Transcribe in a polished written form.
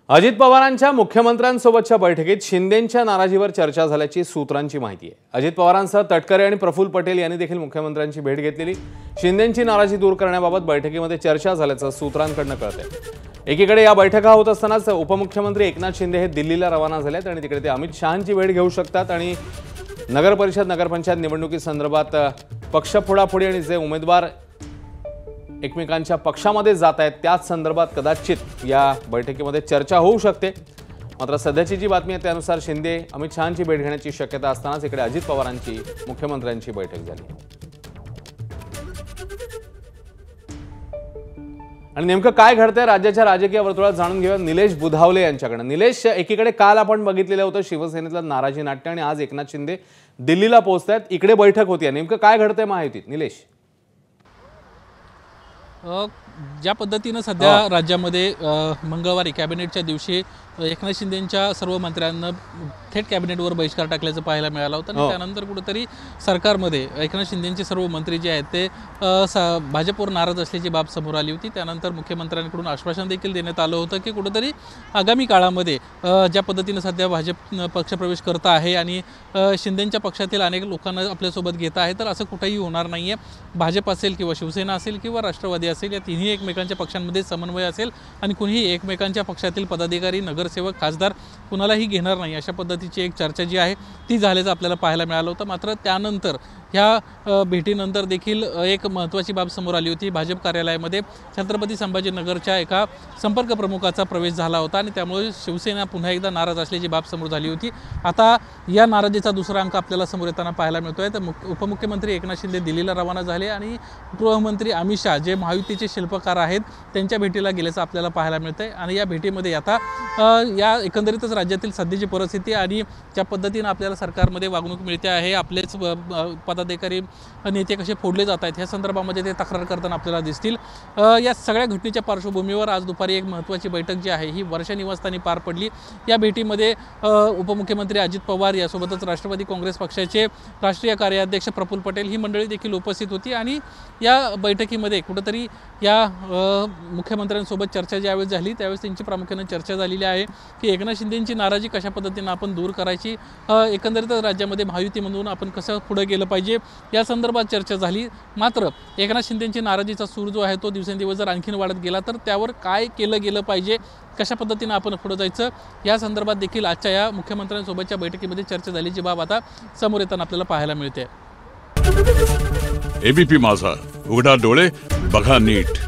अजित पवारांच्या मुख्यमंत्र्यांसोबतच्या बैठकीत शिंदेंच्या नाराजीवर चर्चा झाल्याची सूत्रांची माहिती आहे। अजित पवारांसह तटकरे आणि प्रफुल्ल पटेल यांनी देखील मुख्यमंत्र्यांची भेट घेतलेली। शिंदेंची नाराजी दूर करण्याबाबत बैठकीमध्ये चर्चा झाल्याचं सूत्रांकडून कळतंय। एकीकडे या बैठका होत असतानाच उपमुख्यमंत्री एकनाथ शिंदे हे दिल्लीला रवाना झालेत आणि तिकडे ते अमित शहांची भेट घेऊ शकतात आणि नगर परिषद नगरपंचायत निवडणुकीसंदर्भात पक्ष फोडाफोडी आणि जे उमेदवार एकमेकांच्या पक्षामध्ये जात आहेत त्याच संदर्भात कदाचित या बैठकीमध्ये चर्चा होऊ शकते। मात्र सध्याची जी बातमी आहे त्यानुसार शिंदे अमित शहांची भेट घेण्याची शक्यता असतानाच इकडे अजित पवारांची मुख्यमंत्र्यांची बैठक झाली। आणि नेमकं काय घडतंय राज्याच्या राजकीय वर्तुळात जाणून घेऊया निलेश बुधावले यांच्याकडे। निलेश, एकीकडे काल आपण बघितलेलं होतं शिवसेनेतलं नाराजी नाट्य आणि आज एकनाथ शिंदे दिल्लीला पोहोचतायत, इकडे बैठक होती, नेमकं काय घडतंय महायुतीत निलेश? ज्या पद्धतीनं सध्या राज्यामध्ये मंगळवारी कॅबिनेटच्या दिवशी एकनाथ शिंदेंच्या सर्व मंत्र्यांना थेट कॅबिनेटवर बहिष्कार टाकल्याचं पाहायला मिळालं होतं आणि त्यानंतर कुठेतरी सरकारमध्ये एकनाथ शिंदेंचे सर्व मंत्री जे आहेत ते भाजपवर नाराज असल्याची बाब समोर आली होती। त्यानंतर मुख्यमंत्र्यांकडून आश्वासन देखील देण्यात आलं होतं की कुठेतरी आगामी काळामध्ये ज्या पद्धतीनं सध्या भाजप पक्षप्रवेश करत आहे आणि शिंदेंच्या पक्षातील अनेक लोकांना आपल्यासोबत घेत आहे तर असं कुठेही होणार नाही आहे। भाजप असेल किंवा शिवसेना असेल किंवा राष्ट्रवादी असेल या तिन्ही एकमेकांच्या पक्षांमध्ये समन्वय असेल आणि कुणीही एकमेकांच्या पक्षातील पदाधिकारी नगरसेवक खासदार कुणालाही घेणार नाही अशा पद्धतीची एक चर्चा जी आहे ती झाल्याचं आपल्याला पाहायला मिळालं होतं। मात्र त्यानंतर ह्या भेटीनंतर देखील एक महत्त्वाची बाब समोर आली होती। भाजप कार्यालयामध्ये छत्रपती संभाजीनगरच्या एका संपर्क प्रमुखाचा प्रवेश झाला होता आणि त्यामुळे शिवसेना पुन्हा एकदा नाराज असल्याची बाब समोर झाली होती। आता या नाराजीचा दुसरा अंक आपल्याला समोर येताना पाहायला मिळतोय। तर उपमुख्यमंत्री एकनाथ शिंदे दिल्लीला रवाना झाले आणि गृहमंत्री अमित शहा जे महायुतीचे शिल्पकार आहेत त्यांच्या भेटीला गेल्याचं आपल्याला पाहायला मिळतंय। आणि या भेटीमध्ये आता या एकंदरीतच राज्यातील सध्याची परिस्थिती आणि ज्या पद्धतीने आपल्याला सरकारमध्ये वागणूक मिळते आहे, आपलेच पदाधिकारी नेते कसे फोडले जात आहेत ह्या संदर्भामध्ये ते तक्रार करताना आपल्याला दिसतील। या सगळ्या घटनेच्या पार्श्वभूमीवर आज दुपारी एक महत्त्वाची बैठक जी आहे ही वर्षा निवासस्थानी पार पडली। या भेटीमध्ये उपमुख्यमंत्री अजित पवार यासोबतच राष्ट्रवादी काँग्रेस पक्षाचे राष्ट्रीय कार्याध्यक्ष प्रफुल्ल पटेल ही मंडळी देखील उपस्थित होती आणि या बैठकीमध्ये कुठेतरी या मुख्यमंत्र्यांसोबत चर्चा ज्यावेळेस झाली त्यावेळेस त्यांची प्रामुख्याने चर्चा झालेली आहे की एकनाथ शिंदेंची नाराजी कशा पद्धतीने आपण दूर करायची, एकंदरीतच राज्यामध्ये महायुतीमधून आपण कसं पुढे गेलं पाहिजे या संदर्भात चर्चा झाली। मात्र एकनाथ शिंदेंची नाराजीचा सूर जो आहे तो दिवसेंदिवस जर आणखीन वाढत गेला तर त्यावर काय केलं गेलं पाहिजे, कशा पद्धतीने आपण पुढे जायचं या संदर्भात देखील आजच्या या मुख्यमंत्र्यांसोबतच्या बैठकीमध्ये चर्चा झाल्याची बाब आता समोर येताना आपल्याला पाहायला मिळते। एबीपी माझा, उघडा डोळे बघा नीट।